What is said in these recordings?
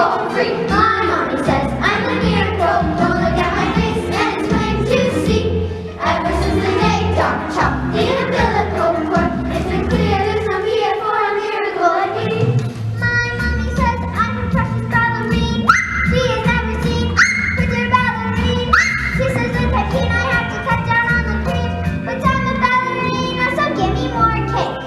miracle free. My mommy says I'm a miracle. Don't look at my face and it's plain to see. Ever since the day Dr. chopped the umbilical cord, it's been clear there's no here for a miracle like me. My mommy says I'm a precious ballerine. She has never seen prettier ballerine. She says with her keen I have to cut down on the cream, but I'm a ballerina, so give me more cake.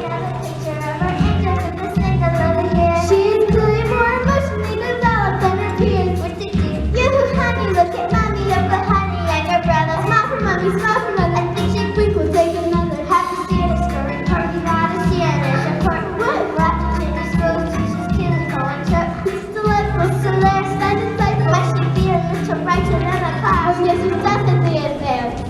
Another picture of her angel with the Cinderella hair. She's clearly more emotionally developed than her peers. What to do? You honey, look at mommy of the honey and your brother. Smile for mommy, smile for mother. I think she'd blink, we'll take another. Have to see her story, party not a Spanish. Important wood, left in the school, teaches kids to go and trip. Who's to live, who's to live, stand in cycle. I should be a little brighter than a class. Yes, who's definitely advanced.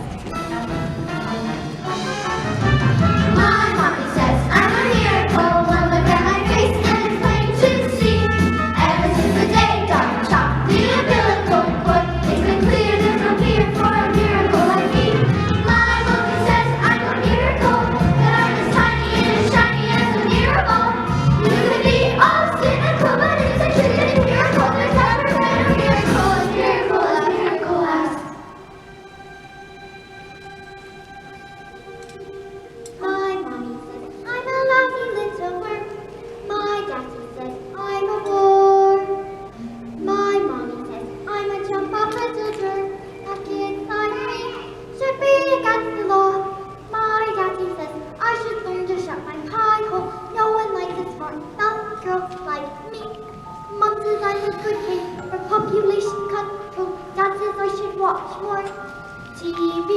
My mommy says I'm a miracle. One look at my face and it's plain to see. Ever since the day Dr. chopped the umbilical cord, it's been clear there's no here for a miracle like me. My mommy says I'm a miracle, that I'm as tiny and as shiny as a miracle. You could be all cynical, but it's a truth miracle. There's never been a miracle, a miracle, a miracle as. My mommy says I'm a lousy little worm. My daddy says I'm a bore. My mommy says I'm a jump off little germ. A kid like me should be against the law. My daddy says I should learn to shut my pie hole. No one likes a smart dumb girl like me. Mom says I'm a good kid for population control. Dad says I should watch more TV.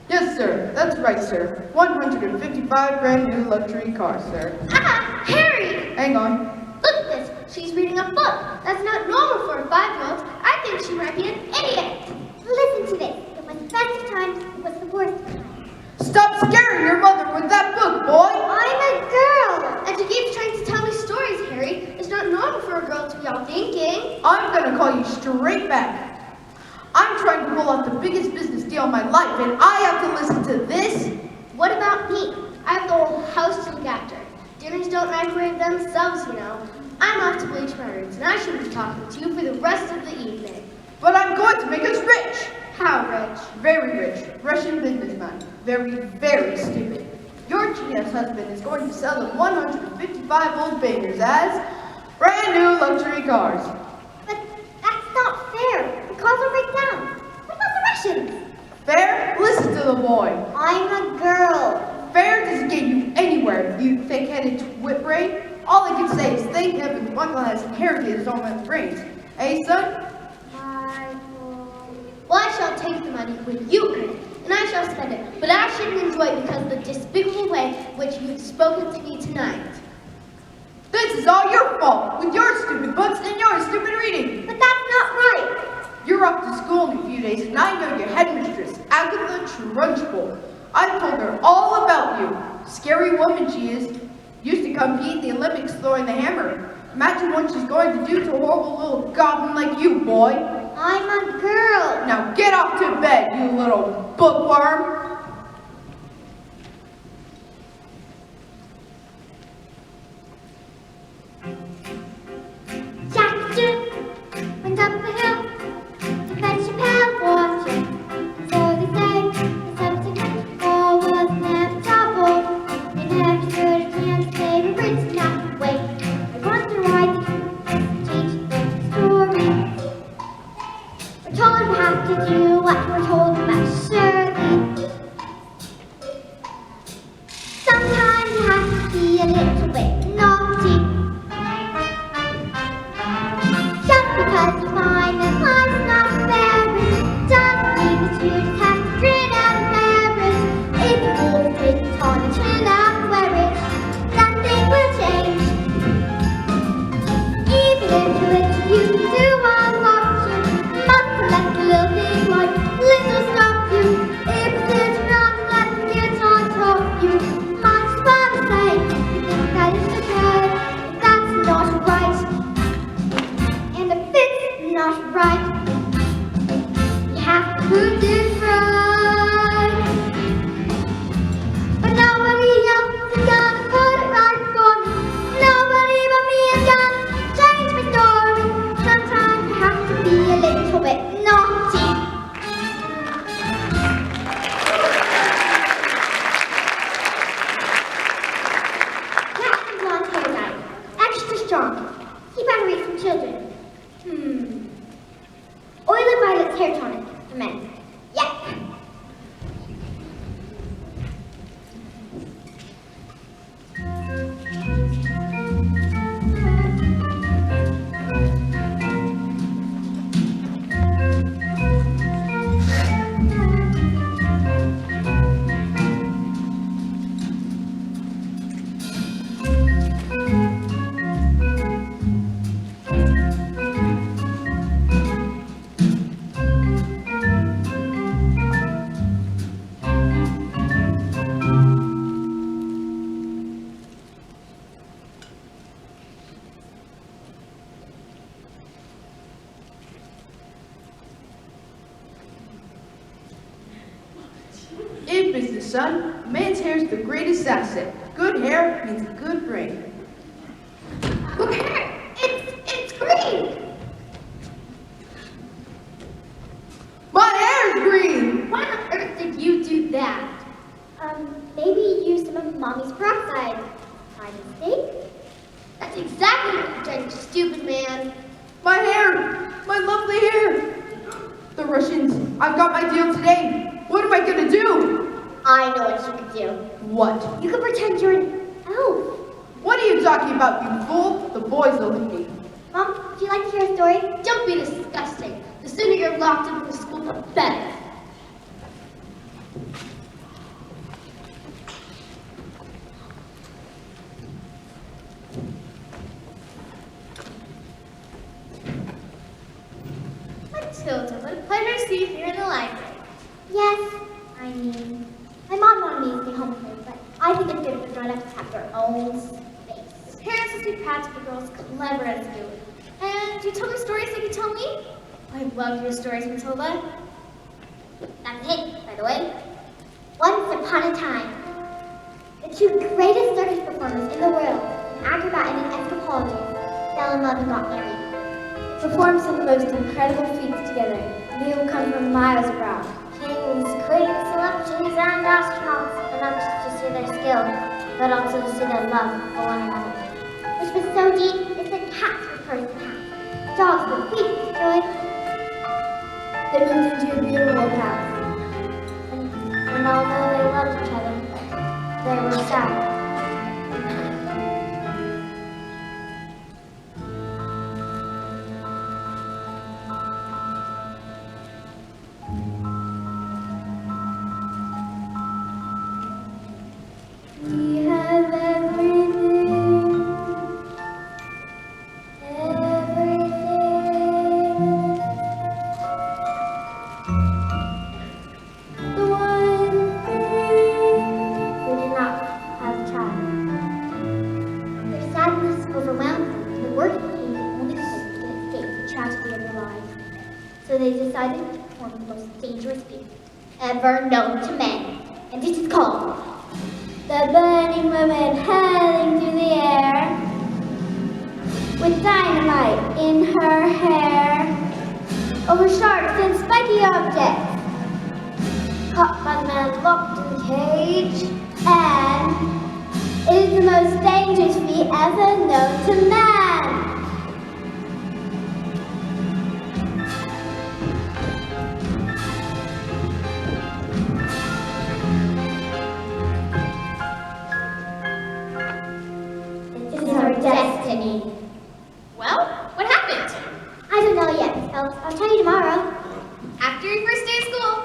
Yes, sir. That's right, sir. 155 brand new luxury cars, sir. Ah, Harry! Hang on. Look at this. She's reading a book. That's not normal for a 5-year-old. I think she might be an idiot. Listen to this. It was the best of times. It was the worst of times. Stop scaring your mother with that book, boy! I'm a girl. And she keeps trying to tell me stories, Harry. It's not normal for a girl to be all thinking. I'm gonna call you straight back. I'm trying to pull out the biggest business deal of my life, and I have to listen to this? What about me? I have the whole house to look after. Dinners don't microwave themselves, you know. I'm off to bleach my roots, and I should be talking to you for the rest of the evening. But I'm going to make us rich! How rich? Very rich. Russian businessman. Very, very stupid. Your genius husband is going to sell the 155 old bangers as brand new luxury cars. But that's not fair. The cars will break down. What about the Russians? Fair? Listen to the boy. I'm a girl. Fair doesn't get you anywhere, you thick-headed twit brain. All I can say is thank heaven Michael has inherited his own brains. Hey, son? Well, I shall take the money when you earn it, and I shall spend it. But I shouldn't enjoy it because of the despicable way in which you've spoken to me tonight. This is all your fault, with your stupid books and your stupid reading. But that's not right. You're off to school in a few days, and I know your headmistress, Agatha Trunchbull. I've told her all about you. Scary woman she is. Used to compete in the Olympics throwing the hammer. Imagine what she's going to do to a horrible little goblin like you, boy. I'm a girl. Now get off to bed, you little bookworm. Jack went up the hill to fetch a pail of water. So they say the subsequent fall was inevitable. They never stood a chance, they were rich enough. Wait, I wonder why they teach the story. We're told we have to do what we're told, but surely son, a man's hair is the greatest asset. Good hair means a good brain. Look here, it's green. My hair is green! Why on earth did you do that? Maybe you used some of Mommy's peroxide. By mistake? That's exactly what you did, you stupid man. My hair! My lovely hair! The Russians, I've got my deal today. What am I gonna do? I know what you could do. What? You could pretend you're an elf. What are you talking about, you fool? The boys will hit me. Mom, would you like to hear a story? Don't be disgusting. The sooner you're locked up in the school, the better. Matilda, what a pleasure to see you here in the library. Yes, I mean, my mom wanted me to stay home with her, but I think it's good for grown-ups to have their own space. Parents must be proud to be girls clever at school. And do you tell them stories like you tell me? I love your stories, Matilda. That's a hint, by the way. Once upon a time, the two greatest circus performers in the world, an acrobat and an anthropologist, fell in love and got married. They performed some of the most incredible feats together. People come from miles abroad. Kings, queens, celebrities, and astronauts, and not just to see their skill, but also to see their love for one another. Which was so deep, it said cats were first in half. Dogs were big joy. They moved into a beautiful house. And although they loved each other, they were sad. We have everything. The one thing we did not have a child. Their sadness overwhelmed them, and the work became the only hope to escape the tragedy of their lives. So they decided to perform the most dangerous feat ever known to men, and this is called the Burning Woman hurling through the air with dynamite in her hair over sharks and spiky objects. Caught by the man locked in the cage, and it is the most dangerous feat ever known to man. This is our destiny. Well, what happened? I don't know yet, Miss Phelps. I'll tell you tomorrow. After your first day of school.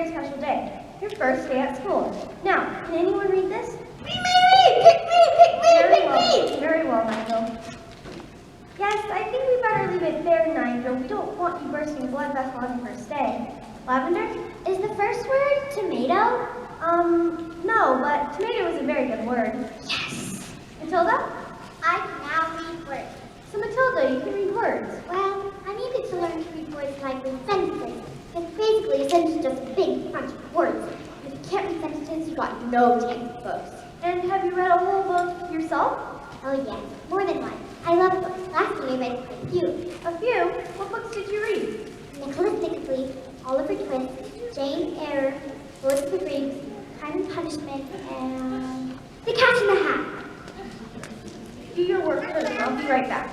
very special day. Your first day at school. Now, can anyone read this? Me! Pick me! Very well, Nigel. Yes, I think we better leave it there, Nigel. We don't want you bursting blood vessels on your first day. Lavender? Is the first word tomato? No, but tomato is a very good word. Yes. Matilda? I can now read words. So Matilda, you can read words. Well, I needed to learn to read words like in sentences. Because basically, a sentence is just a big bunch of words. If you can't read sentences, you got no textbooks. And have you read a whole book yourself? Oh yes, more than one. I love books. Last year I read quite a few. A few? What books did you read? Nicholas Nickleby, Oliver Twist, Jane Eyre, Lord of the Rings, Crime and Punishment, and The Cat in the Hat. Do your work first, and I'll be right back.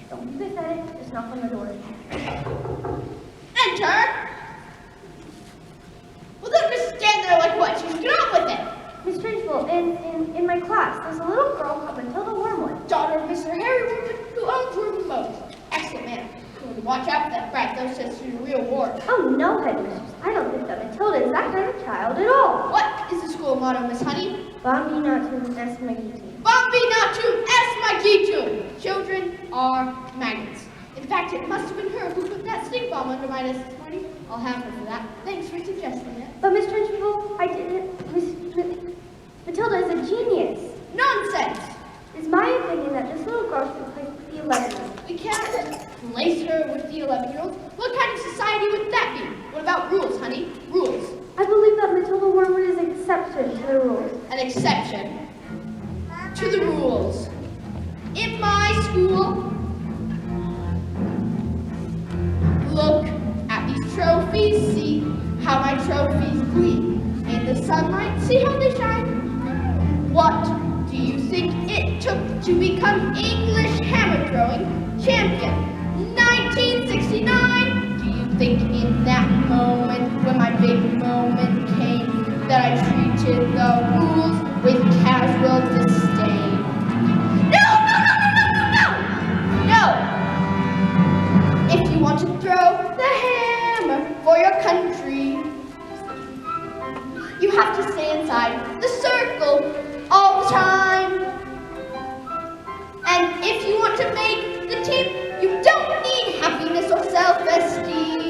Don't be pathetic, just knock on the door. Enter! Well, don't just stand there like what? She's get on with it! Miss Trinchville, in my class, there's a little girl called Matilda Wormwood. Daughter of Mr. Harry Wormwood, who owns Wormwood Motors. Excellent man. Watch out for that brat, though, says she's a real ward. Oh no, headmistress, I don't think that Matilda is that kind of child at all. What is the school motto, Miss Honey? Bambina tu est magitum. Bambina tu est magitum. Children are magnets. In fact, it must have been her who put that stink bomb under my desk this morning. I'll have her for that. Thanks for suggesting it. But Miss Trinchville, I didn't. Matilda is a genius. Nonsense! It's my opinion that this little girl should play with the 11-year-old. We can't place her with the 11-year-olds. What kind of society would that be? What about rules, honey? Rules. I believe that Matilda Wormwood is an exception to the rules. An exception to the rules. In my school, look at these trophies, see how my trophies gleam. In the sunlight, see how they shine. What do you think it took to become English hammer throwing champion? 1969? Do you think in that moment, when my big moment came, that I treated the rules with casual disdain? No! If you want to throw the hammer for your country, you have to stay inside the circle all the time. And if you want to make the team, you don't need happiness or self-esteem.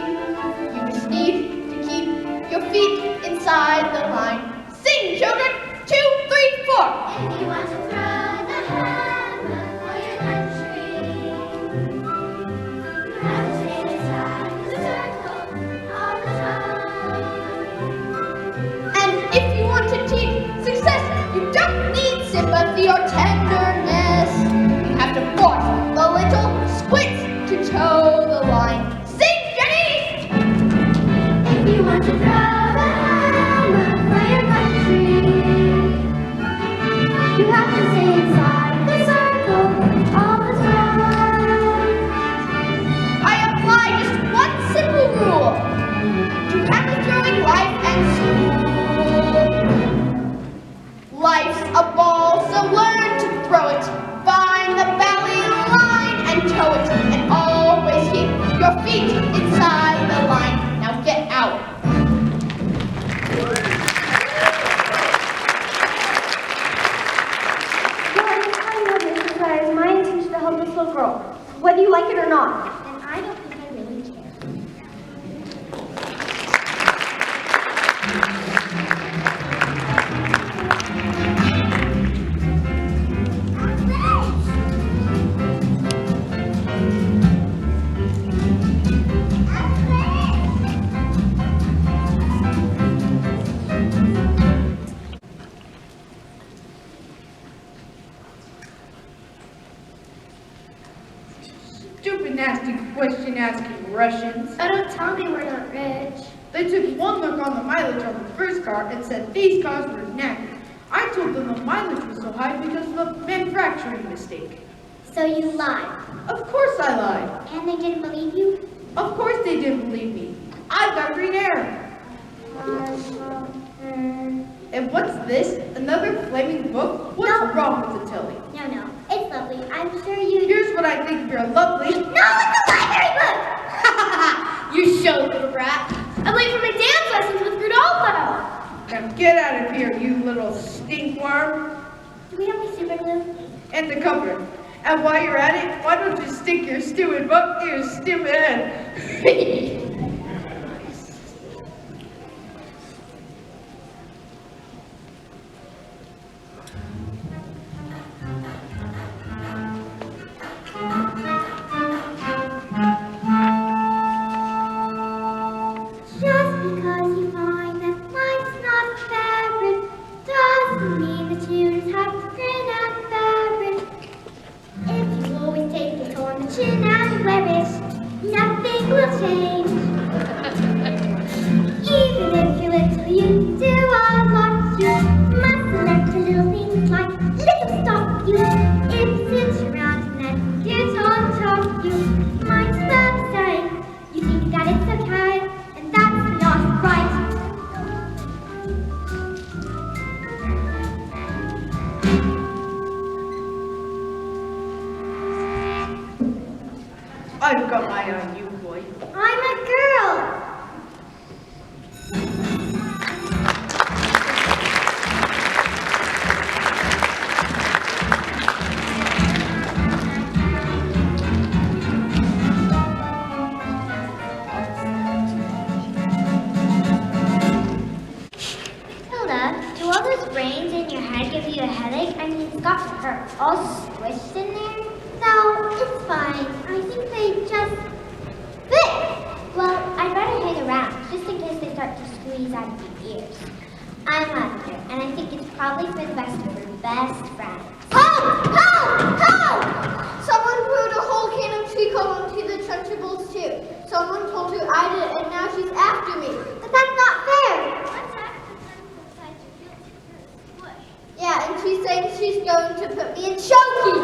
You just need to keep your feet inside the line. Sing, children! 2, 3, 4. If you want to throw the hammer for your country, you have to stay inside the circle all the time. And if you want to teach success, you don't need sympathy or tenderness. You have to force the little squits to toe the line. Sing, Jenny! If you want to throw the hammer for your country, you have to stay inside the circle all the time. I apply just one simple rule to hammer throwing life and school. Life's a ball, so learn to throw it. Find the belly line and toe it. And always keep your feet inside the line. Now get out. That is my intention to help this little girl, whether you like it or not. And I don't think I really care. Stupid, nasty question asking Russians. Oh, don't tell me we're not rich. They took one look on the mileage on the first car and said these cars were knackered. I told them the mileage was so high because of a manufacturing mistake. So you lied. Of course I lied. And they didn't believe you? Of course they didn't believe me. I've got green hair. And what's this? Another flaming book? What's What's wrong with the Tilly? No, it's lovely. I'm sure you... Here's what I think you're lovely. No, it's a library book! You show, little brat. I'm late for my dance lessons with Rudolpho. Now get out of here, you little stinkworm. Do we have any super glue? And the cupboard. And while you're at it, why don't you stick your stupid butt to your stupid head? Just because you find that life's not fabric doesn't mean that you just have to grin and bear it. If you always take it on the chin and wear it, nothing will change. Even if you're little, you do a lot. You must select the little things like little stop you. If it's around and get on top, you might as well say you think that it's okay, and that's not right. I've got my eye on you, boy. I'm a girl. Hilda, do all those brains in your head give you a headache? I mean, it's got to hurt. All squished in there? No, it's fine. I think they just fit. Well, I'd better hang around, just in case they start to squeeze out of your ears. I'm Mother, and I think it's probably for the best of her best friends. Help! Help! Help! Someone brewed a whole can of treacle onto the Trunchables too. Someone told her I did it, and now she's after me. But that's not fair. Yeah, and she's saying she's going to put me in choky.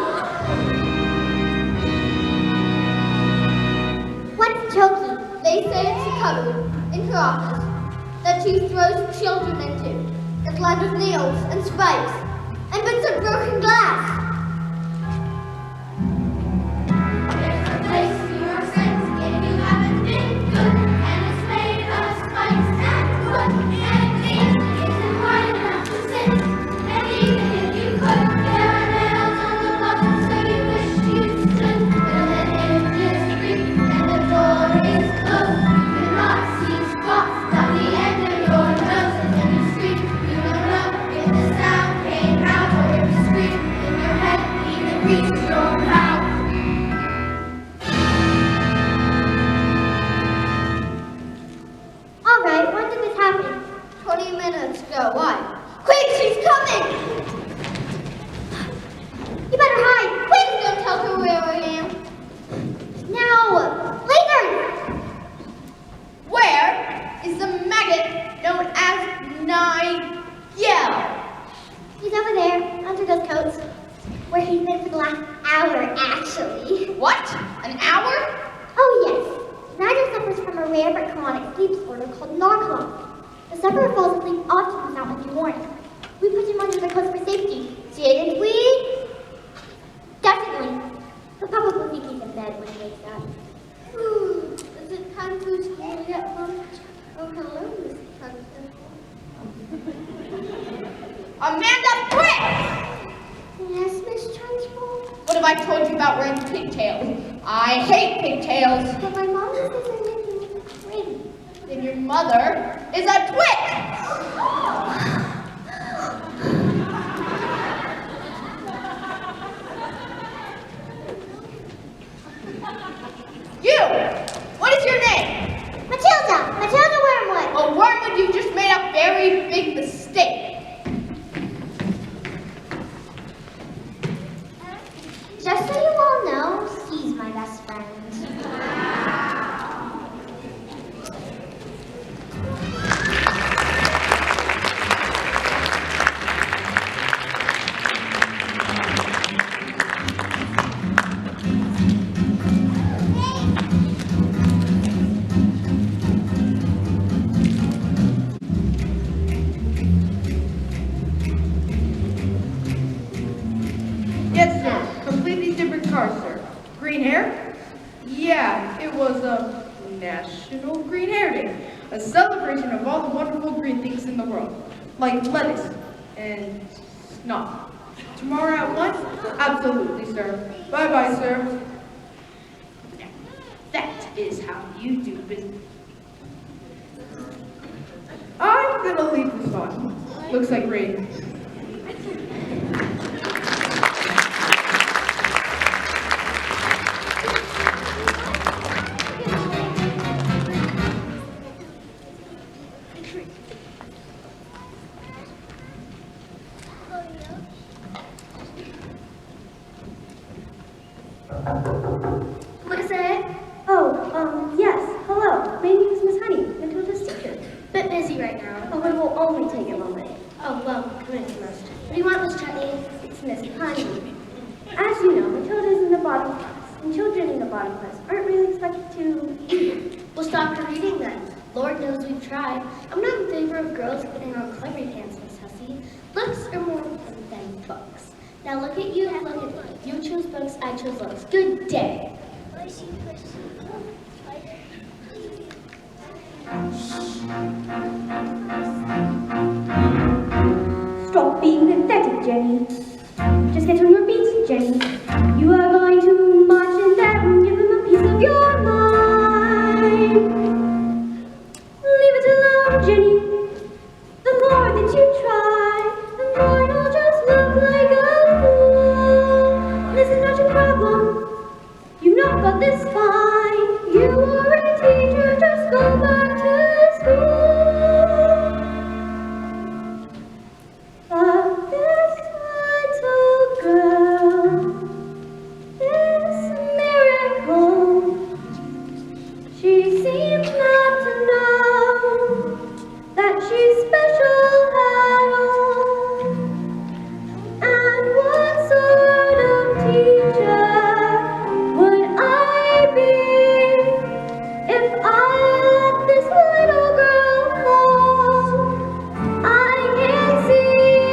What's choky? They say it's a cupboard in her office that she throws children into. It's lined with nails and spikes and bits of broken glass. There's a place for your friends if you haven't been good, and it's made of spikes and wood and things isn't hard enough to sit. And even if you could, there are nails on the bottom, so you wish you stood. But then if you squeak and the door is closed, you cannot see spots down the end of your nose. And then you scream, you don't know if the sound came out or if you scream in your head even reached your mouth. All right, when did this happen? 20 minutes ago. Why? Quick, she's coming! You better hide. Please don't tell her where I am. Now, later. Where is the maggot known as Nigel? He's over there, under those coats, where he's been for the last hour, actually. What? An hour? Oh, yes. Nigel suffers from a rare but chronic sleep disorder called narcolepsy. The sufferer falls asleep often without any warning. We put him under the coats for safety, didn't we? Definitely. He'll probably think he's in bed when he wakes up. Is it time for school yet, Mom? Oh, hello, Miss Hunter. Amanda Brick! Yes, Miss Trunchbull? What have I told you about wearing pigtails? I hate pigtails. But my mom says I'm making it pretty. Then your mother is a twit! You! What is your name? Matilda! Matilda Wormwood! A Wormwood, you just made a very big mistake. Just so you all know, he's my best friend. at these different cars, sir. Green hair? Yeah, it was a National Green Hair Day, a celebration of all the wonderful green things in the world, like lettuce and snot. Tomorrow at 1? Absolutely, sir. Bye-bye, sir. Now, that is how you do business. I'm gonna leave this on. Looks like rain. Yes, hello. My name is Miss Honey, Matilda's teacher. Bit busy right now. Oh, it will only take a moment. Oh, well, come in first. What do you want, Miss Honey? It's Miss Honey. As you know, Matilda's in the bottom class, and children in the bottom class aren't really expected to read. We'll stop her reading then. Lord knows we've tried. I'm not in favor of girls putting on clever pants, Miss Hussey. Looks are more important than books. Now look at you, look at me. You chose books, I chose looks. Good day. Stop being pathetic, Jenny. Just get on your feet, Jenny. You are going to march in there and give them a piece of your mind. Leave it alone, Jenny. The more that you try, the more you'll just look like a fool. This is not your problem. You've not got this fine. You are a teacher, just go back to school. But this little girl, this miracle, she seems not to know that she's special at all. And what sort of teacher would I be if I let this little girl fall? I can see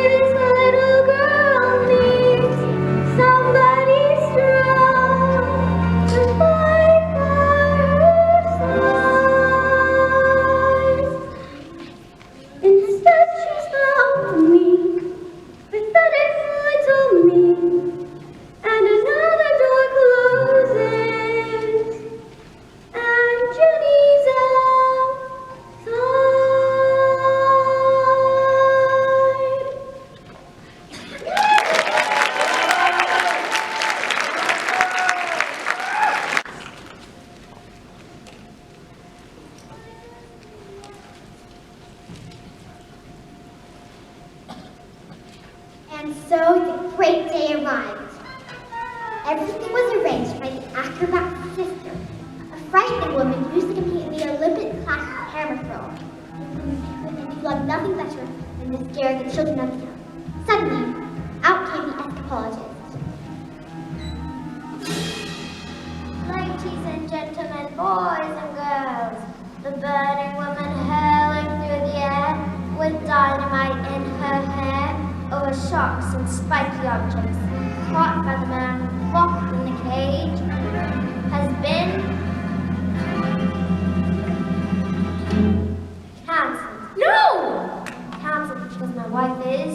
this little girl needs somebody strong to fight by her side. Instead, she's found me, pathetic little me, and another door closes, and Jenny's outside. And so the great day arrived. Everything was arranged by the acrobat's sister, a frightening woman who used to compete in the Olympic class hammer throw. Who loved nothing better than to scare the children of the town. Suddenly, out came the escapologist. Ladies and gentlemen, boys and girls, the burning woman hurling through the air with dynamite in her hair over sharks and spiky objects caught by the man locked in the cage has been cancelled. No! Cancelled because my wife is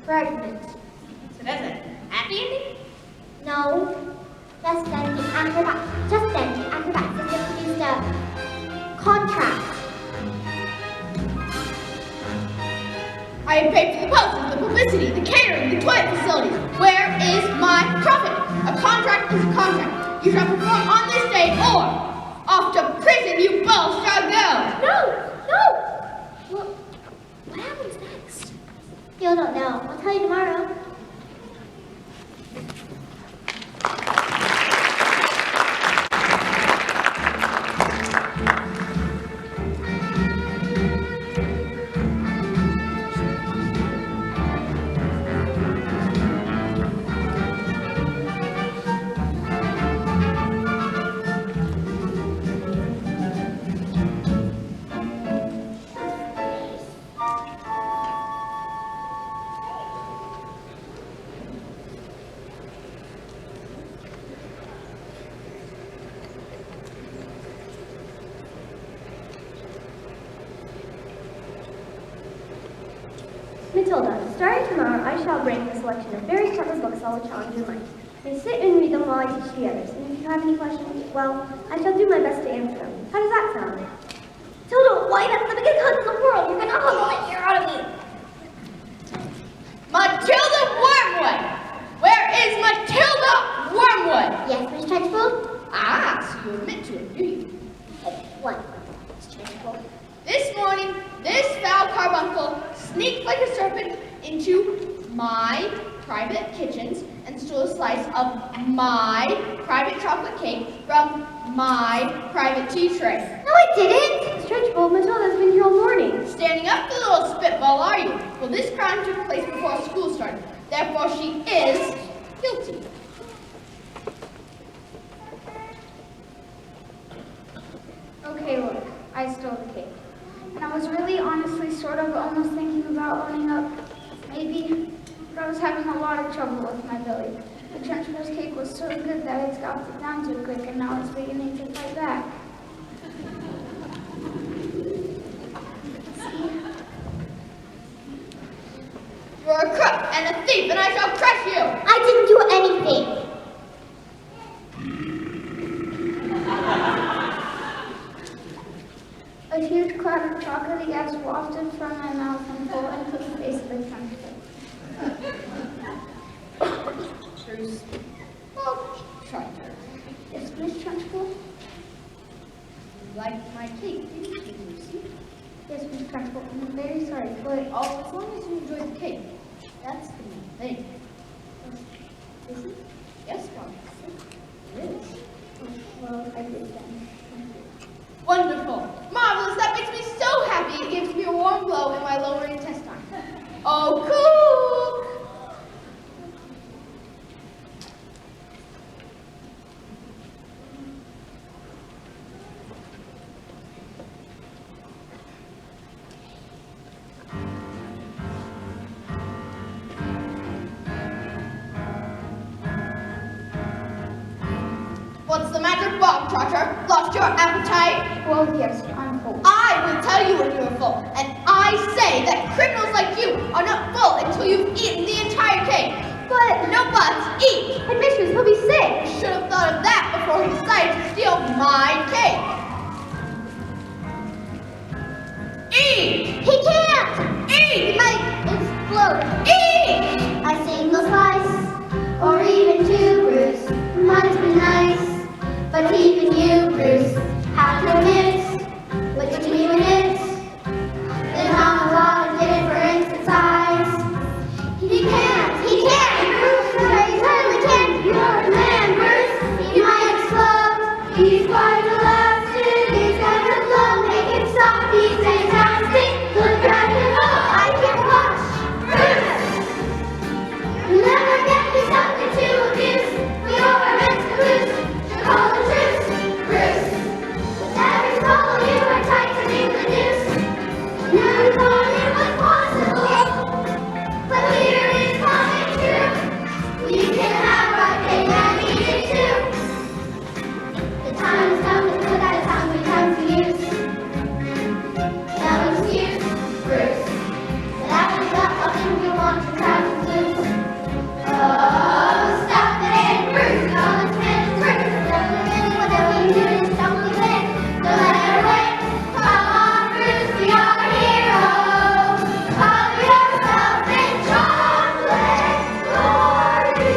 pregnant. So that's a happy ending? No. Just then the acrobat system produced a contract. I have paid for the posters, the publicity, the catering, the toilet facilities. Where is my profit? A contract is a contract. You shall perform on this day or off to prison you both shall go. No! Well, what happens next? You don't know. I'll tell you tomorrow. I shall bring a selection of very clever books that will challenge your mind. They sit and read them while I teach the others, and if you have any questions, well, I shall do my best to answer them. How does that sound? Matilda, why? That's the biggest hunt in the world. You're gonna hug all the air out of me. Matilda Wormwood! Where is Matilda Wormwood? Yes, Miss Trenchbull? Ah, so you admit to it, do you? What? Miss Trenchbull? This morning, this foul carbuncle sneaked like a serpent into my private kitchens and stole a slice of my private chocolate cake from my private tea tray. No, I didn't. Miss Trenchbull, Matilda's been here all morning. Standing up, the little spitball, are you? Well, this crime took place before school started. Therefore, she is guilty. Okay, look, I stole the cake. And I was really honestly sort of almost thinking about owning up, maybe, but I was having a lot of trouble with my belly. The Trenchbull's cake was so good that it's got it down too quick, and now it's beginning to fight back. You're a crook and a thief, and I shall crush you! I didn't do anything. A huge cloud of chocolatey gas wafted from my mouth and flew into the face of the Trenchbull. Bruce. Well, try to. Yes, Miss Trenchbull? You liked my cake, didn't you, Lucy? Yes, Miss Trenchbull, I'm very sorry, but Oh, as long as you enjoyed the cake. That's the main thing. is it? Yes, Mom. It is. Well, I did then. Wonderful. Marvelous. That makes me so happy. It gives me a warm glow in my lower intestine. Oh, cool. What's the matter, Bob Trotter? Lost your appetite? Well, yes, I'm full. I will tell you when you are full, and I say that criminals like you are not full until you've eaten the entire cake. But no buts, eat! Headmistress, he'll be sick. You should have thought of that before he decided to steal my cake. Eat! He can't! Eat! He might explode. Eat! A single slice, or even two, Bruce, might be nice. But even you, Bruce, have to admit, with the two minutes, there's not a lot of difference in size. He can't, Bruce, he certainly can't. You're the man, Bruce, he might explode. He's quite elastic, he's got a flow, make him stop, he's fantastic. Look at him, oh, I can't watch. Bruce, you'll never get me something to abuse, you're meant to lose. Call the truce, Bruce. With every swallow you are tightening the noose. Never thought it was possible, but here is coming true. We can have our cake and eat it too. The time has come to put that hungry time to use. No excuse, Bruce. But after that, I think you want to travel loose. Oh, stop it, Bruce. Oh, it's meant to Bruce. Whatever you do is don't give in. Don't let her win. Come on, Bruce, be our hero. Cover yourself in chocolate glory.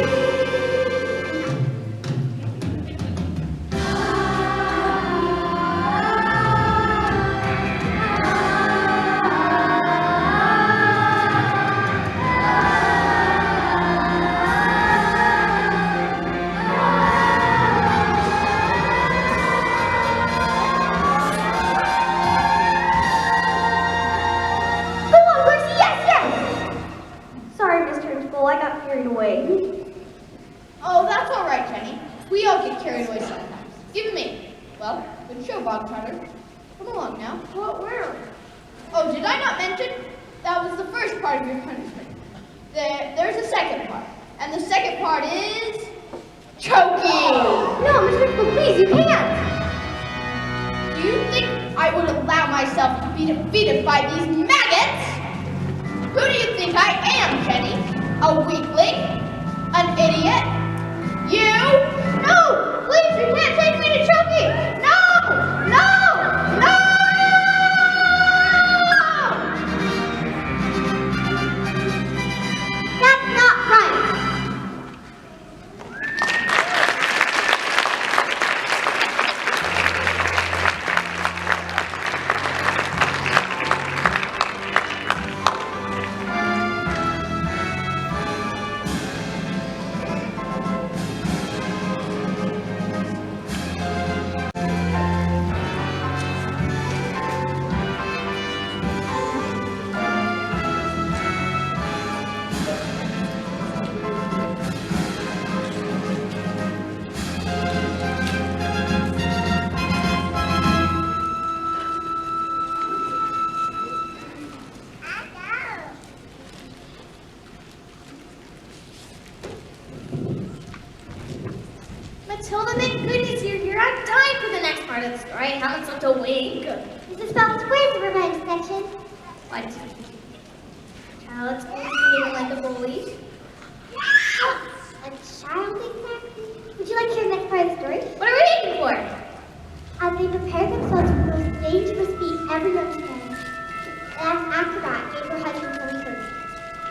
Go on, Percy, yes! Sorry, Miss Trenchbull, I got carried away. Oh, that's all right, Jenny. We all get carried away sometimes. Give me. Well, good show, Bob Trotter. Come along now. What, where? Oh, did I not mention? That was the first part of your punishment. There's a second part. And the second part is choking. No, Miss Trenchbull, please, you can't. Do you think I would allow myself to be defeated by these maggots? Who do you think I am, Jenny? A weakling? An idiot? You? No! Please, you can't take me to Chucky! No! No! No! That's not right. Matilda, thank goodness you're here. I'm dying for the next part of the story. I haven't slept a wink. Mrs. Phelps, where's the revenge section? What? Child's behaving like a bully. A child, exactly? Would you like to hear the next part of the story? What are we waiting for? As they prepared themselves for the most dangerous feat ever known to man, the acrobat gave her husband some clue.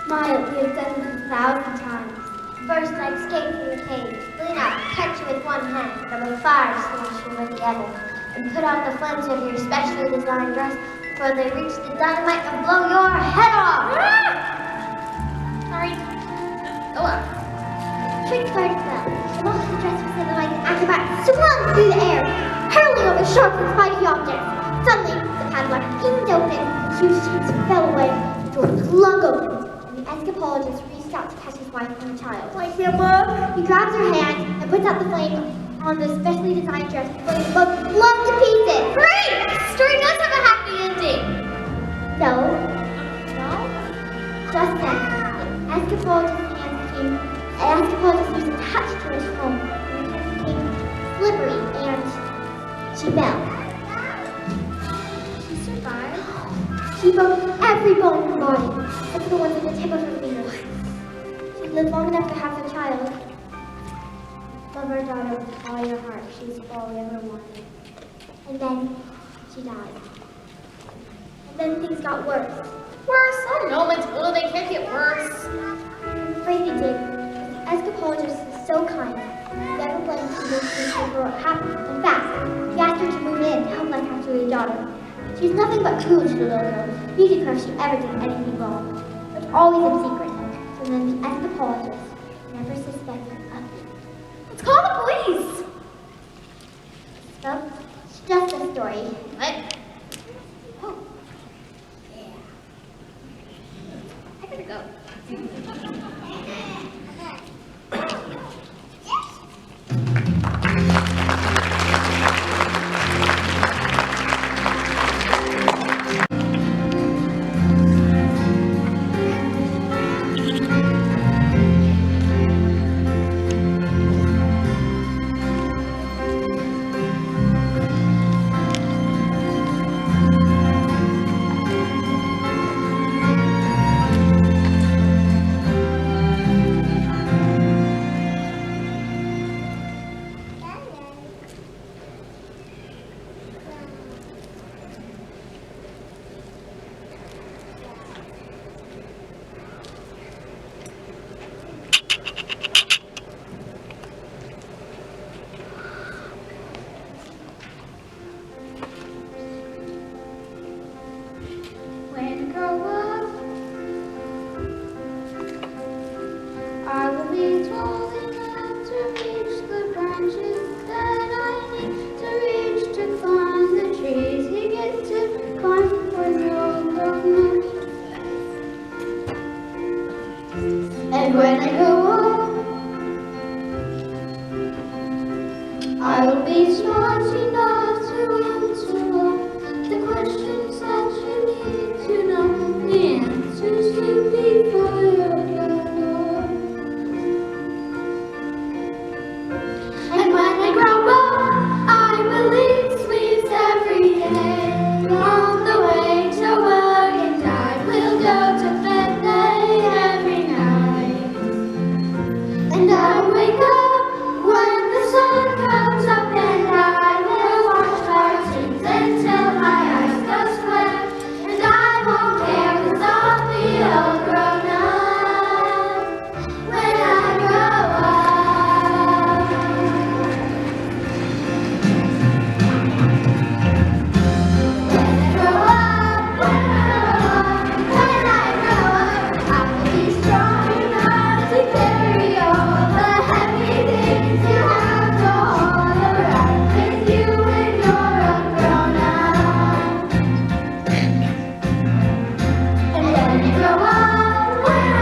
Smile, we have done this 1,000 times. First, I escaped from the cave, lean out, catch you with one hand, from afar, smash you with the other, and put on the flames of your specially designed dress before they reach the dynamite and blow your head off! Sorry. Go on. Trick started well. The most of the dress was like the acrobat swung through the air, hurling over sharp and spiky objects. Suddenly, the padlock pinged open, the huge sheets fell away, the door flung open, and the escapologist reached out to catch his wife and the child. Like him up! He grabs her hand and puts out the flame on the specially designed dress before they both blown to pieces. Great! The story does have a happy ending. No. No? Just then, the escapologist's hands came, the escapologist used a touch to his home, and her hands became slippery, and she fell. She survived. She broke every bone in her body, except for the ones at the tip of her fingers. She lived long enough to have her child. Love her daughter with all your heart. She's all you ever wanted. And then she died. And then things got worse. Worse? Oh no, Matilda, they can't get worse. I'm afraid they did. The escapologist is so kind. He never blamed her for what happened. In fact, he asked her to move in to help look after his daughter. She's nothing but cool to the little girl. He declared if she ever did anything wrong. But always in secret. So then the escapologist never suspected a thing. Let's call the police. So, it's just a story. What? Oh. Yeah. I gotta go. wake up when the sun comes up, and I will watch cartoons until my eyes go square. And I won't care 'cause I'll be all grown up when I grow up. When I grow up, when I grow up, I will be strong enough to carry all the heavy things you have to haul around with you when you're all grown up. And when I grow up, when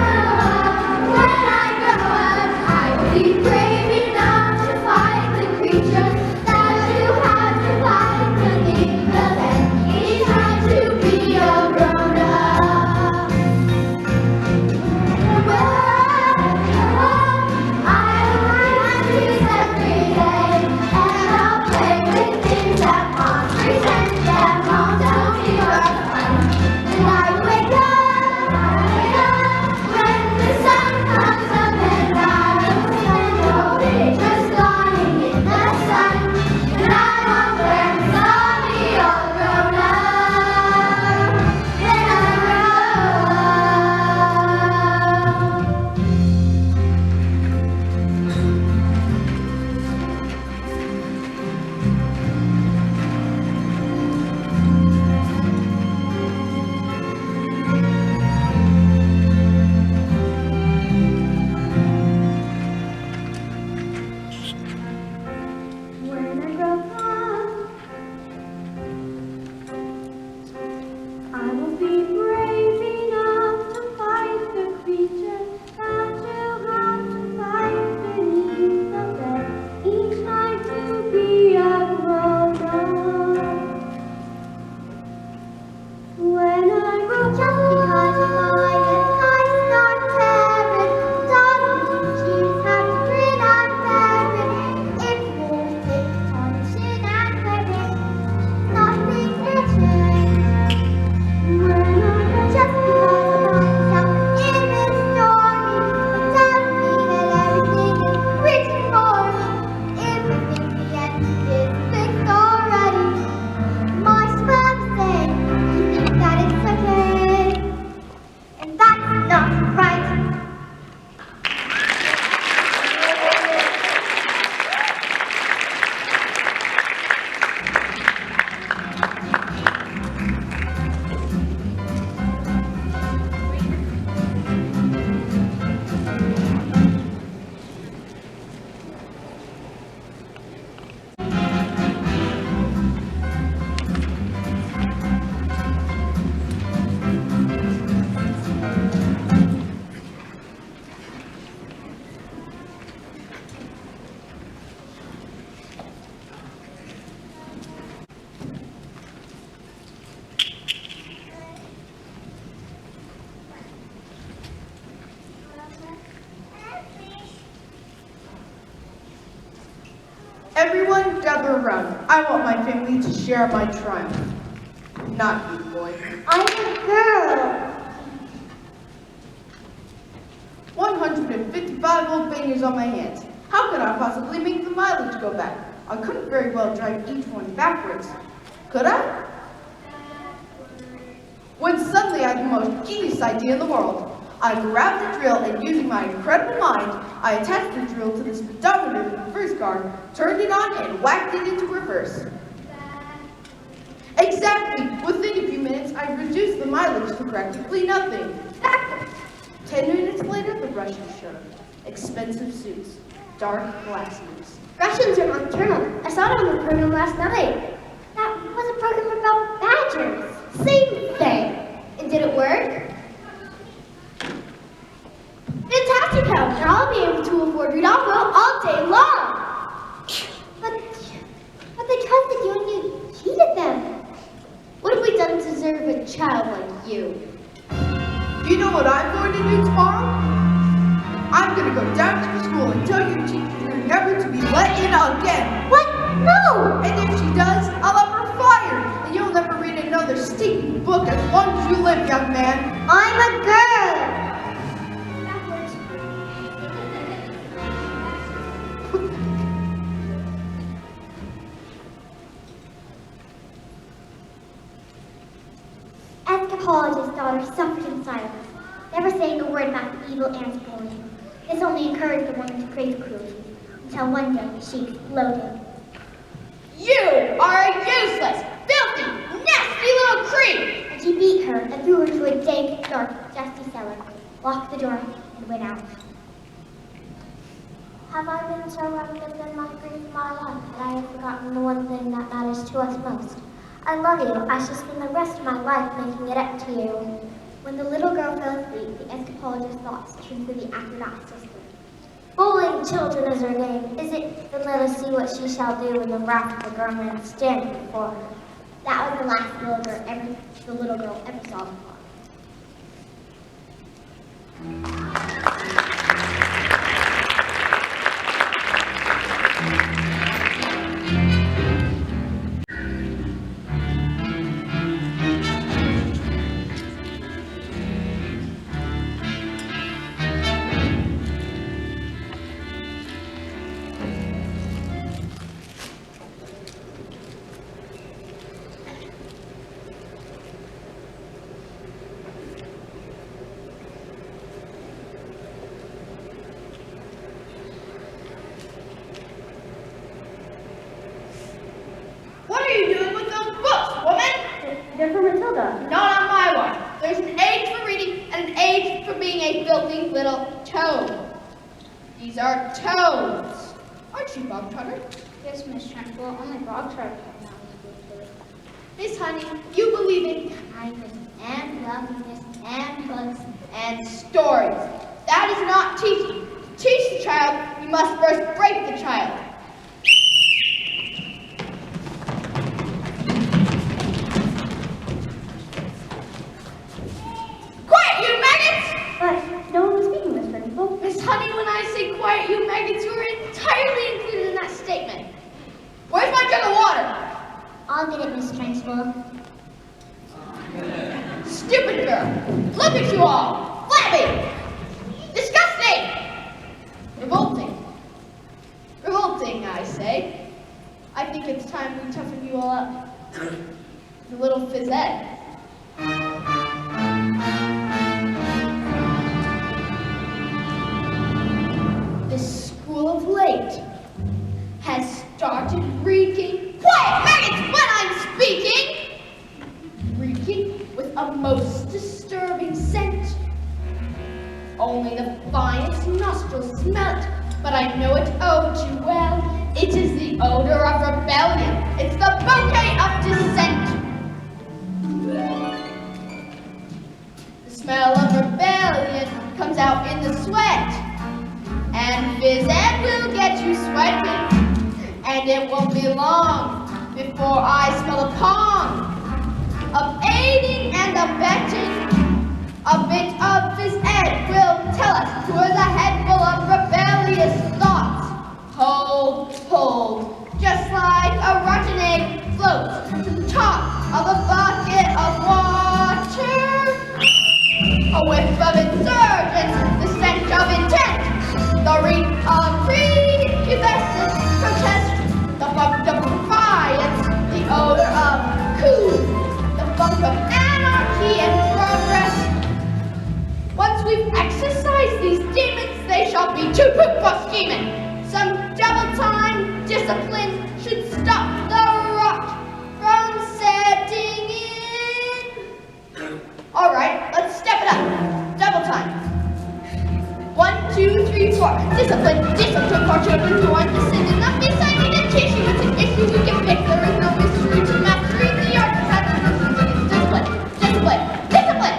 I grow up, I will be brave enough to fight the creatures that you have to fight beneath the bed. It's time to be a grown up. When I will read every day, and I'll play with things that moms pretend that mom told me are fun. And I wake up when the sun comes up, and I will spend all day just lying in the sun. And I won't care 'cause I'll be all grown up when I grow up. When I grow up, I will be brave enough to fight the creatures that you have to fight beneath the bed. Each night to be a grown up. When I grow up, just because you mind and life's not fair, doesn't mean you have to grin and bear it. If you're sick, punishing and wearing, nothing can change. When I grow up, just because I find myself in this story, it doesn't mean that everything is written for me. If I think the end is fixed already, my sperm say you think that it's okay, and that's not right. Everyone gather around. I want my family to share my triumph. Not you, boy. I'm a girl. 155 old fingers on my hands. How could I possibly make the mileage go back? I couldn't very well drive each one backwards. Could I? When suddenly I had the most genius idea in the world. I grabbed the drill and using my incredible mind, I attached the drill to the speedometer in the reverse car, turned it on, and whacked it into reverse. Exactly! Within a few minutes, I reduced the mileage to practically nothing. 10 minutes later, the Russians showed. Expensive suits, dark glasses. Russians are nocturnal. I saw it on the program last night. That was a program about badgers. Same thing. And did it work? Fantastic help, and I'll be able to afford Rudolph all day long. But they trusted you and you cheated them. What have we done to deserve a child like you? Do you know what I'm going to do tomorrow? I'm going to go down to the school and tell your teacher you're never to be let in again. What? No! And if she does, I'll have her fired. And you'll never read another stinking book as long as you live, young man. I'm a girl. anthropologist's daughter suffered in silence, never saying a word about the evil anthropology. This only encouraged the woman to crave cruelty, until one day she exploded. You are a useless, filthy, nasty little creep! And she beat her and threw her to a dank, dark, dusty cellar, locked the door, and went out. Have I been so wrapped up in my grief my life that I have forgotten the one thing that matters to us most? I love you. I shall spend the rest of my life making it up to you. When the little girl fell asleep, the anthropologist's thoughts turned to the acrobat system. Bullying children is her game. Is it? Then let us see what she shall do when the wrath of the grown man standing before her. That was the last the little girl ever saw before. What are you doing with those books, woman? They're for Matilda. Not on my watch. There's an age for reading and an age for being a filthy little toad. These are toads. Aren't you, Bob Trotter? Yes, Miss Trunchbull, only Bob Trotter can know. Miss Honey, you believe in kindness and loveliness and books and stories. That is not teaching. To teach the child, we must first break the child. Quiet, you maggots! But no one was speaking, Miss Trunchbull. Miss Honey, when I say quiet, you maggots, you are entirely included in that statement. Where's my jug of water? I'll get it, Miss Trunchbull. Stupid girl! Look at you all! Flabby! Disgusting! Revolting. Revolting, I say. I think it's time we toughen you all up. The little fizzette. This school of late has started reeking. Quiet, maggots, when I'm speaking! Reeking with a most disturbing scent. Only the finest nostrils smell it, but I know it oh too well. It is the odor of rebellion. It's the bouquet of dissent. The smell of rebellion comes out in the sweat. And Fizzette will get you sweating. And it won't be long before I smell a pong of aiding and abetting. A bit of Fizzette will tell us who is a head full of rebellious thoughts. Hold, just like a rotten egg floats to the top of a bucket of water. A whiff of insurgence, the scent of intent, the reek of prepubescent protest, the funk of defiance, the odor of coup, the funk of anarchy and progress. Once we've exorcised these demons, they shall be too poop for scheming. Some double-time discipline should stop the rot from setting in. All right, let's step it up. Double time. 1, 2, 3, 4. Discipline for children who aren't descended. Not me, I need to teach you. It's an issue we can fix. There is no mystery to mastery. The art of having discipline.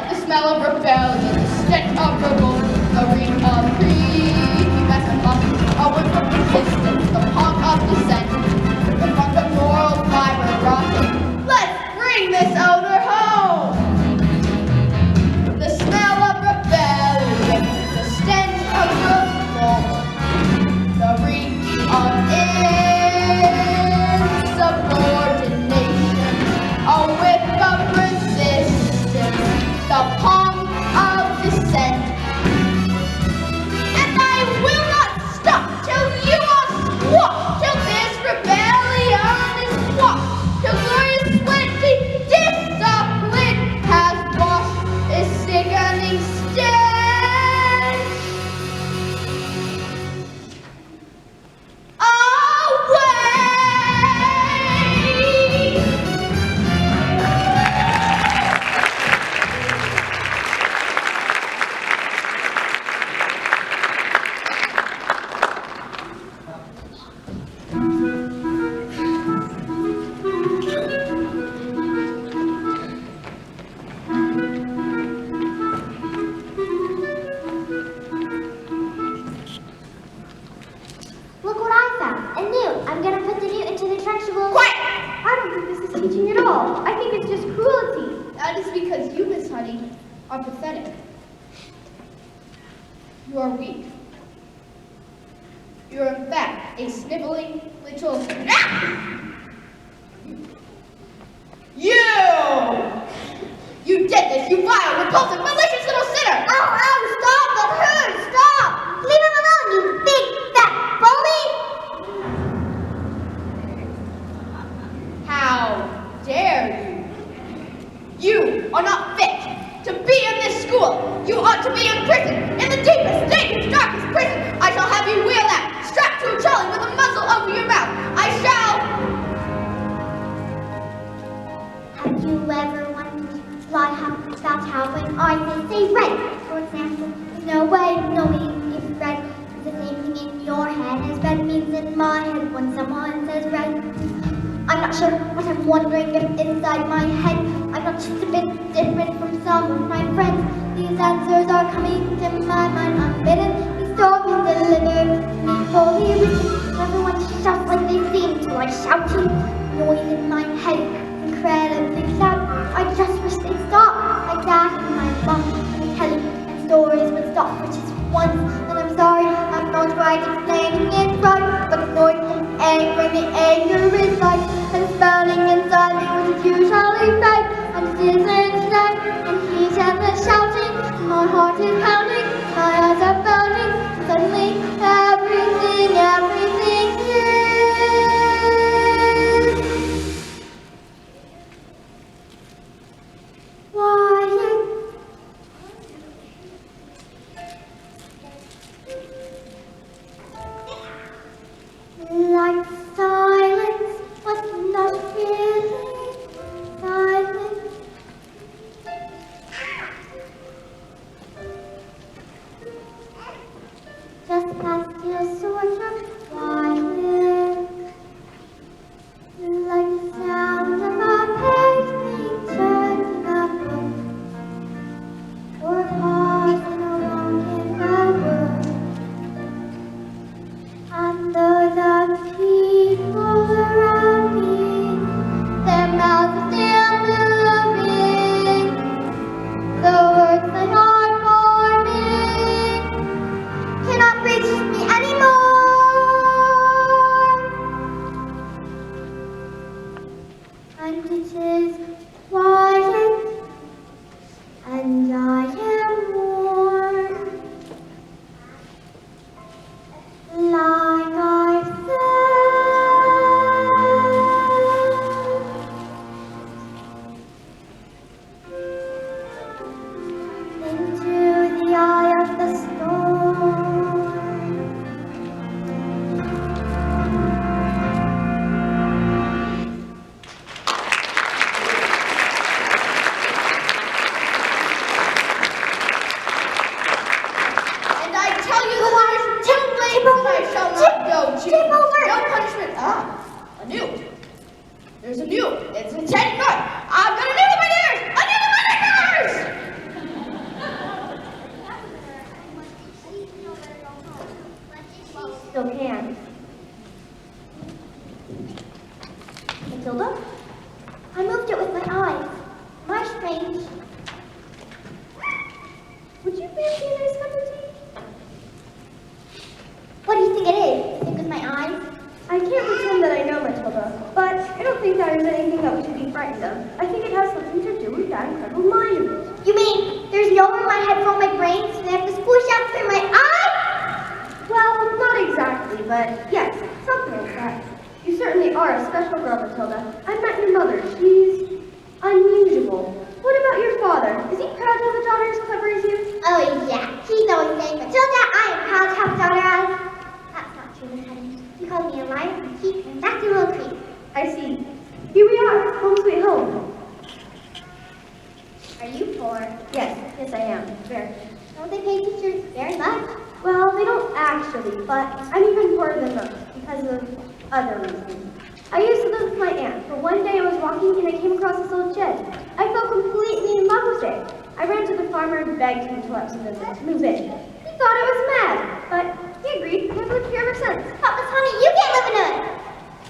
The smell of rebellion, the stench of revolt, the reek of prepubescent lust, a whiff of resistance, the punk of dissent, the funk of moral fiber rotting. Let's bring this odor home. The smell of rebellion, the stench of revolt, the reek of That is because you, Miss Honey, are pathetic. You are weak. You are in fact a sniveling little... You did this, you vile, repulsive, malicious little sinner! Oh, stop! That hurts! Stop! Leave him alone, you big, fat bully! How dare you? You are not fit to be in this school. You ought to be in prison, in the deepest, dangerous, darkest prison. I shall have you wheeled out, strapped to a trolley with a muzzle over your mouth. I shall... Have you ever wondered why that's how when I say red, for example, there's no way of knowing if red is the same thing in your head as red means in my head when someone says red. I'm not sure what I'm wondering if inside my head I'm not just a bit different from some of my friends. These answers are coming to my mind unbidden. These stories delivered me fully written. Everyone shouts like they seem to like shouting. Noise in my head, incredibly loud. I just wish they'd stop. Like that in my mom and telling and stories would stop for just once. And I'm sorry, I'm not right explaining it right. But the noise and anger, the anger is like and spouting inside me which is usually right. And it isn't tonight, and he's ever shouting. My heart is pounding, my eyes are bounding. Suddenly, everything is. Like silence, but not really silence. Just that still sort of quiet, like the sound of a page being turned in a book, or a pause in a long in a word. And though the people around me, their mouths are still moving, the words that are forming cannot reach me anymore. And it is quiet, and I am warm. Like I said, into the eye of the storm. And I tell you that there is two places that I shall not go to. Tip over. No punishment. A new. There's a new. It's a 10 foot. I've got a new in my ears. A new in my ears. Still can. Matilda? I moved it with my eyes. Am I strange? Would you fancy a nice cup of tea? What do you think it is? You think with my eyes? I can't pretend that I know Matilda, but I don't think that is anything that we should be frightened of. I think it has something to do with that incredible mind of yours. You mean there's no room in my head for my brain, so they have to squish out through my eyes? Well, not exactly, but yes, something like that. You certainly are a special girl, Matilda. I met your mother. She's unusual. What about your father? Is he proud to have a daughter as clever as you? Oh yeah, he's always saying, Matilda, I am proud to have a daughter as... That's not true, Miss Honey. He called me a liar, a cheat, and that's a little creep. I see. Here we are, home sweet home. Are you poor? Yes, I am. Very. Don't they pay teachers very much? Well, they don't actually, but I'm even poorer than most because of other reasons. I used to live with my aunt, but one day I was walking and I came across this old shed. I fell completely in love with it. I ran to the farmer and begged him to let us visit to move in. He thought I was mad, but he agreed and I've lived here ever since. But Miss Honey, you can't live in a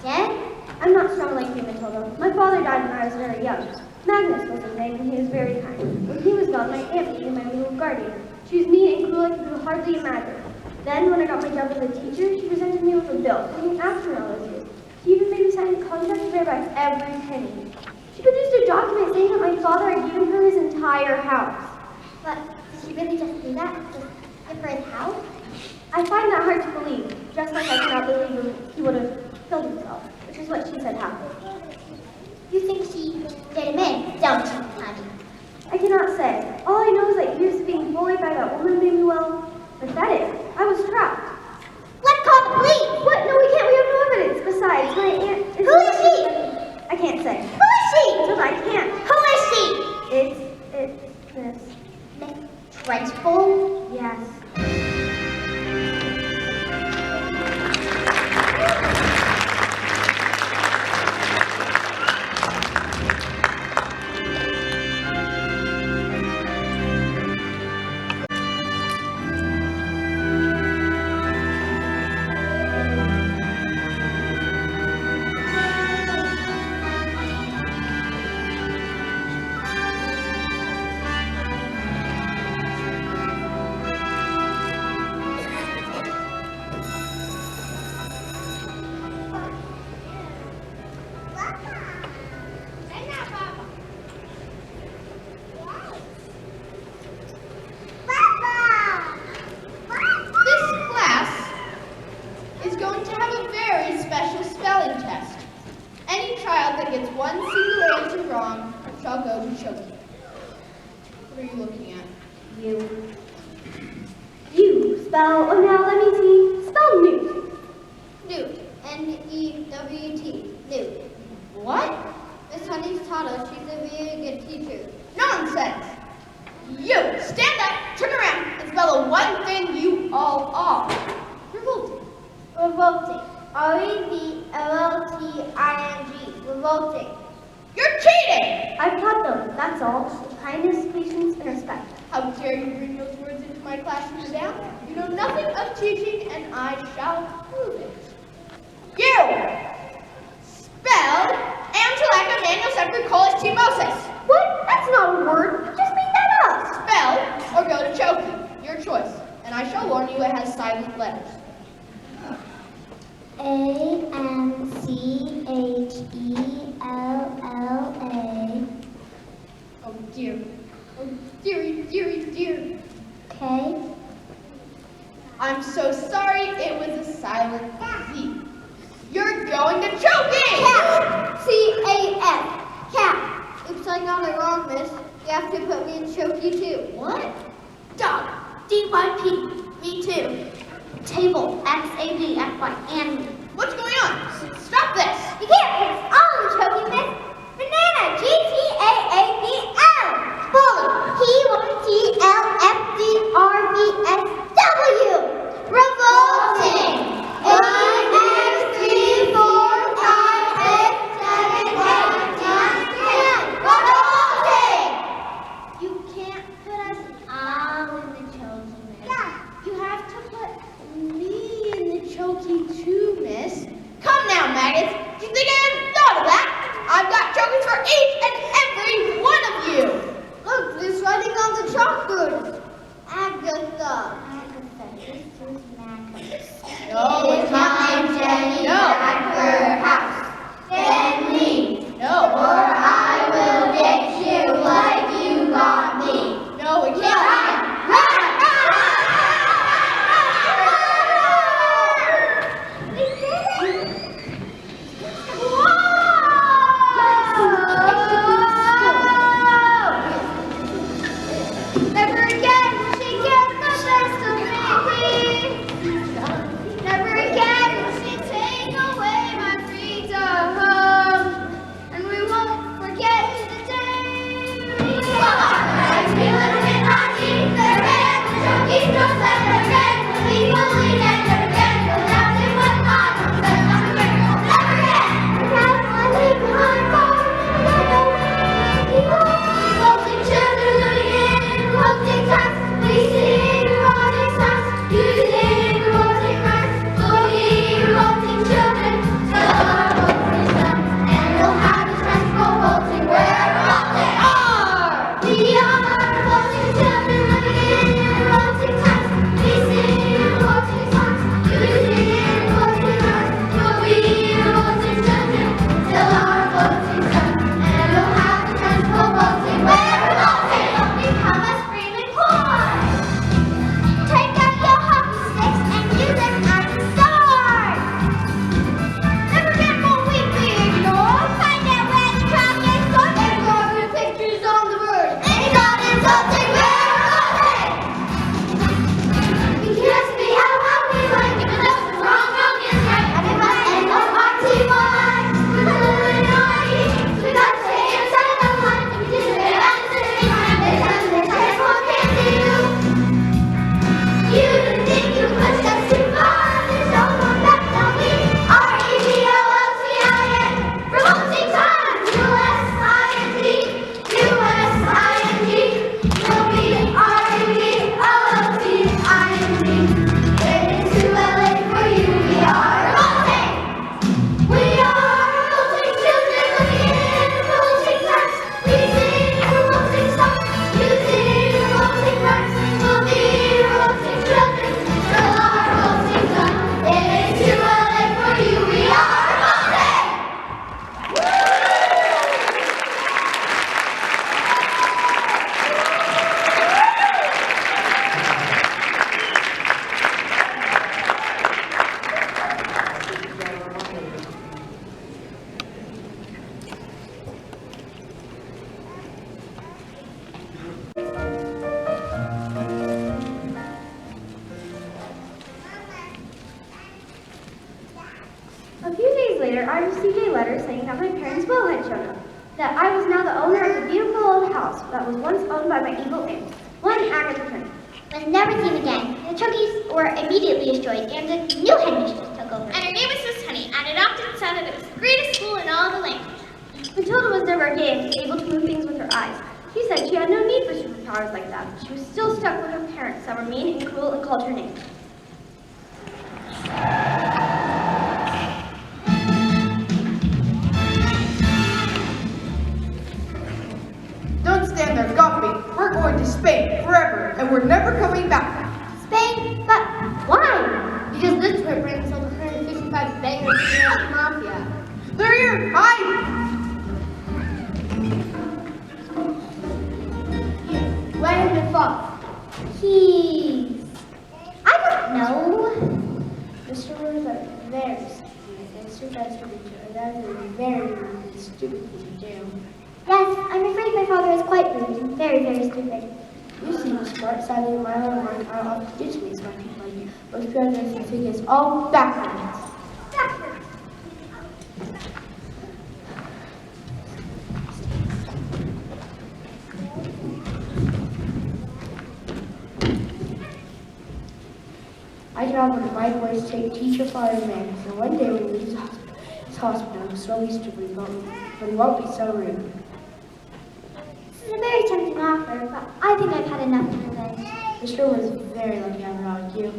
shed. I'm not strong like you, Matilda. My father died when I was very young. Magnus was his name, and he was very kind. When he was gone, my aunt became my little guardian. She was mean and cruel like you could hardly imagine. Then, when I got my job as a teacher, she presented me with a bill, looking after all those years. She even made me sign a contract to pay her back every penny. She produced a document saying that my father had given her his entire house. But did she really just do that? Just give her his house? I find that hard to believe, just like I cannot believe he would have killed himself, which is what she said happened. You think she did him in, don't you, honey? I cannot say. All I know is that years of being bullied by that woman made me, well, pathetic. I was trapped. Let's call the police! What? No, we can't. We have no evidence. Besides, my aunt is... Who is she? I can't say. Who is she? Because I can't. Who is she? It's Miss. Miss Trenchbull? Yes. Oh, now let me see. Spell newt. Newt. N-E-W-T. Newt. What? Miss Honey's taught us. She's a very good teacher. Nonsense! You, stand up, turn around, and spell the one thing you all are. Revolting. Revolting. R-E-V-O-L-T-I-N-G. Revolting. You're cheating! I've taught them, that's all. With kindness, patience, and respect. How dare you bring those words into my classroom today? You know nothing of teaching, and I shall prove it. You spelled Angelica Manuel Semper Timosis. What? That's not a word. Just make that up. Spell or go to choking. Your choice. And I shall warn you it has silent letters. A-N-C-H-E-L-L-A. Oh dear. Oh dearie, dearie, dear. K. I'm so sorry it was a silent Z. You're going to choking! Cat. C-A-F. Cat. Oops, I got it wrong, miss. You have to put me in chokey too. What? Dog. D-Y-P. Me too. Table. X-A-B-F-Y. And me. What's going on? Stop this! You can't fix all the choking, miss. Banana. G-T-A-A-B-L. Bully. P-O-T-L-F-D-R-V-S-W. Revolting. You can't put us all in the chokey, miss. Yeah, you have to put me in the chokey too, miss. Come now, maggots. Do you think I hadn't thought of that? I've got chokers for each and every one of you. Look, there's writing on the chalkboard. Agatha. This is Magnus. No, it's not me. Jenny No. back her house. Then leave. No. Or I will get you like you got me. No, we can't. We did it! Whoa! A few days later, I received a letter saying that my parents' will had shown up, that I was now the owner of the beautiful old house that was once owned by my evil aunt, one Agatha Prince. Was never seen again. The turkeys were immediately destroyed, and the new headmistress took over. And her name was Miss Honey, and adopted son, and it was the greatest school in all the land. Matilda was never again able to move things with her eyes. She said she had no need for superpowers like that. She was still stuck with her parents that were mean and cruel and called her names. Don't stand there gawping. We're going to Spain forever, and we're never coming back. Spain? But why? Because this trip brings over 155 bangers to the mafia. They're here! Hide! Where did it fall? I don't know. Mr. Words are very stupid, and Sir Bester that is a very stupid thing to do. Yes, I'm afraid my father is quite rude and very, very stupid. You seem smart, sadly, my own work are off to ditch me, smart people like you. Most parents think it's all backwards. Backwards. I traveled with my boys to teach your father man, so one day when he leaves his hospital, slowly stupid, but he won't be so rude. This is a very tempting offer, but I think I've had enough of revenge. Mr. was very lucky I brought you.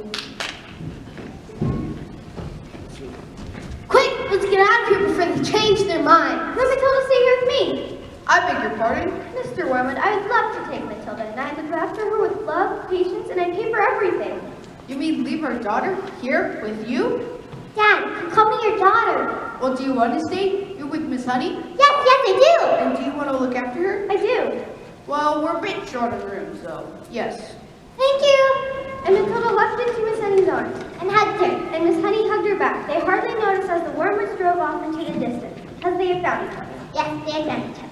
Quick, let's get out of here before they change their mind. Let Matilda stay here with me. I beg your pardon? Mr. Wormwood, I would love to take Matilda, and I look after her with love, patience, and I pay for everything. You mean leave our daughter here with you? Dad, call me your daughter. Well, do you want to stay? You with Miss Honey? Yes, I And do you want to look after her? I do. Well, we're a bit short of room, so yes. do. Thank you. And Matilda leapt into Miss Honey's arms, And hugged her. and Miss Honey hugged her back. They hardly noticed as the Wormwoods drove off into the distance, as they had found each other. Yes, they had found each other.